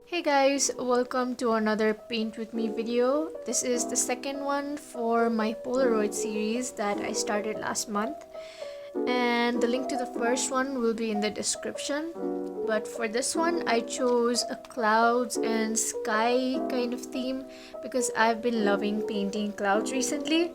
Hey guys, welcome to another Paint With Me video. This is the second one for my Polaroid series that I started last month, and the link to the first one will be in the description. But for this one I chose a clouds and sky kind of theme because I've been loving painting clouds recently.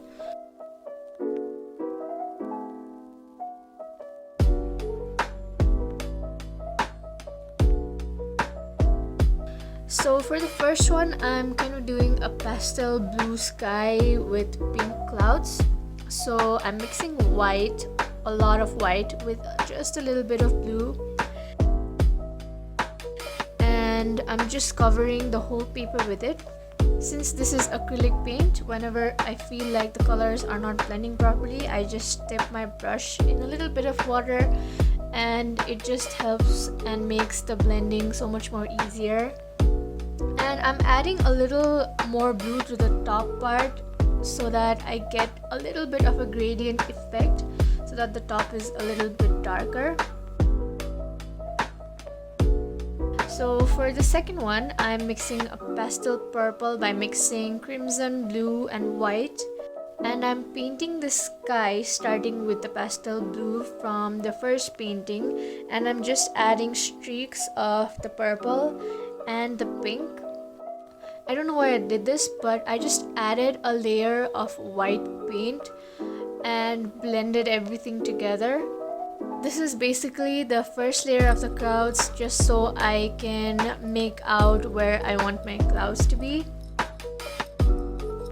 So for the first one, I'm kind of doing a pastel blue sky with pink clouds. So I'm mixing white, a lot of white with just a little bit of blue. And I'm just covering the whole paper with it. Since this is acrylic paint, whenever I feel like the colors are not blending properly, I just dip my brush in a little bit of water, and it just helps and makes the blending so much more easier. And I'm adding a little more blue to the top part so that I get a little bit of a gradient effect, so that the top is a little bit darker. So for the second one, I'm mixing a pastel purple by mixing crimson, blue and white. And I'm painting the sky starting with the pastel blue from the first painting, and I'm just adding streaks of the purple and the pink. I don't know why I did this, but I just added a layer of white paint and blended everything together. This is basically the first layer of the clouds, just so I can make out where I want my clouds to be.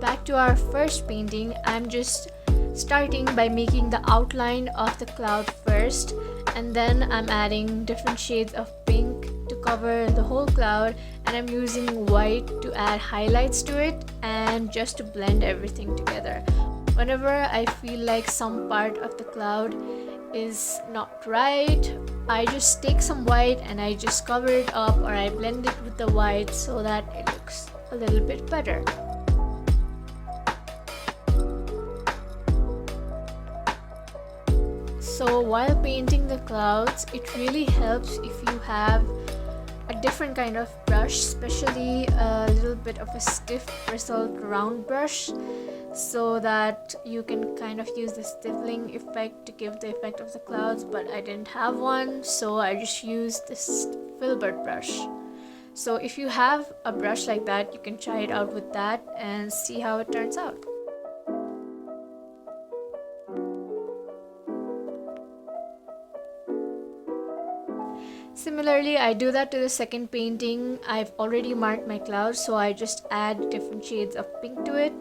Back to our first painting, I'm just starting by making the outline of the cloud first, and then I'm adding different shades of pink to cover the whole cloud, and I'm using white to add highlights to it and just to blend everything together. Whenever I feel like some part of the cloud is not right, I just take some white and I just cover it up, or I blend it with the white so that it looks a little bit better. So while painting the clouds, it really helps if you have a different kind of brush, especially a little bit of a stiff bristled round brush, so that you can kind of use the stippling effect to give the effect of the clouds. But I didn't have one, so I just used this filbert brush. So if you have a brush like that, you can try it out with that and see how it turns out. Similarly, I do that to the second painting. I've already marked my clouds, so I just add different shades of pink to it.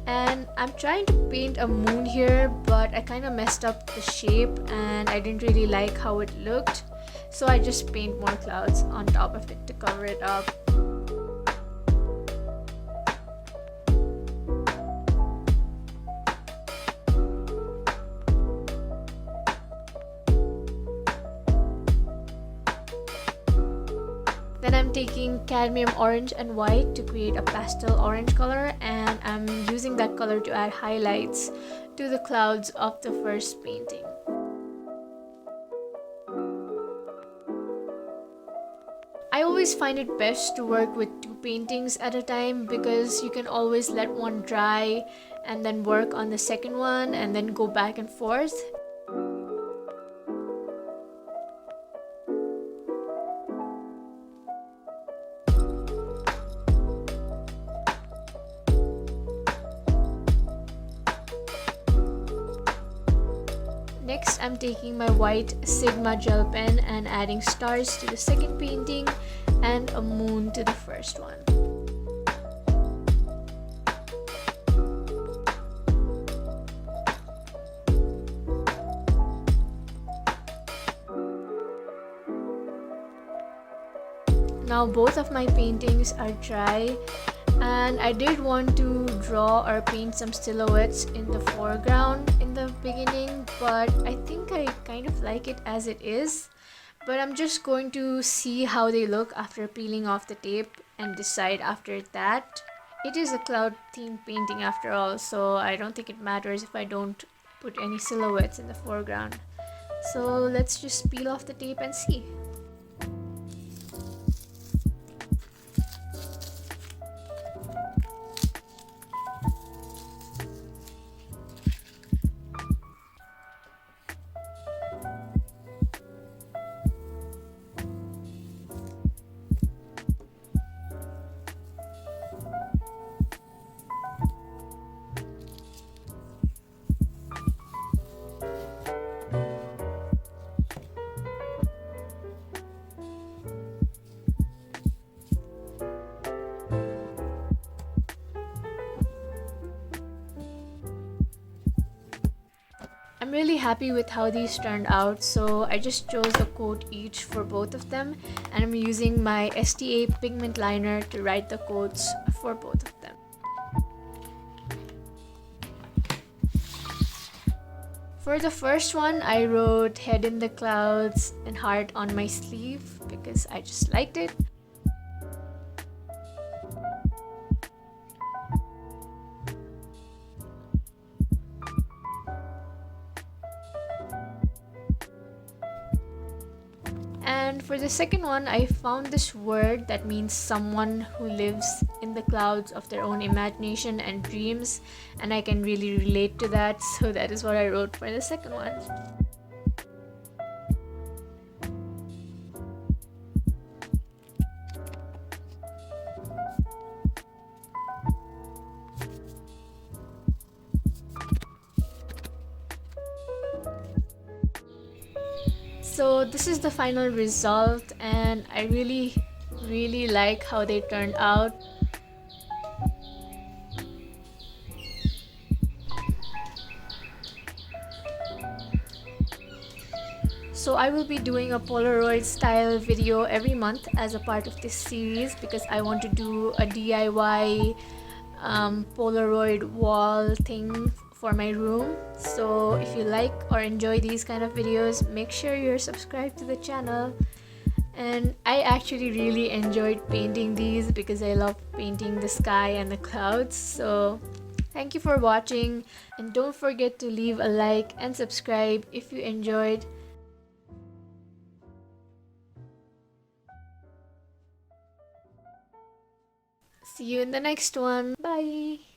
And I'm trying to paint a moon here, but I kind of messed up the shape and I didn't really like how it looked, so I just paint more clouds on top of it to cover it up. Then I'm taking cadmium orange and white to create a pastel orange color, and I'm using that color to add highlights to the clouds of the first painting. I always find it best to work with 2 paintings at a time because you can always let one dry and then work on the second one and then go back and forth. Next, I'm taking my white Sigma gel pen and adding stars to the second painting and a moon to the first one. Now both of my paintings are dry, and I did want to draw or paint some silhouettes in the foreground in the beginning, but I think I kind of like it as it is. But I'm just going to see how they look after peeling off the tape and decide after that. It is a cloud themed painting after all, so I don't think it matters if I don't put any silhouettes in the foreground. So let's just peel off the tape and see. I'm really happy with how these turned out, so I just chose a coat each for both of them, and I'm using my STA pigment liner to write the quotes for both of them. For the first one, I wrote head in the clouds and heart on my sleeve because I just liked it. And for the second one, I found this word that means someone who lives in the clouds of their own imagination and dreams, and I can really relate to that, so that is what I wrote for the second one. So this is the final result, and I really like how they turned out. So I will be doing a Polaroid style video every month as a part of this series because I want to do a DIY Polaroid wall thing for my room. So if you like or enjoy these kind of videos, make sure you're subscribed to the channel. And I actually really enjoyed painting these because I love painting the sky and the clouds. So thank you for watching, and don't forget to leave a like and subscribe if you enjoyed. See you in the next one. Bye!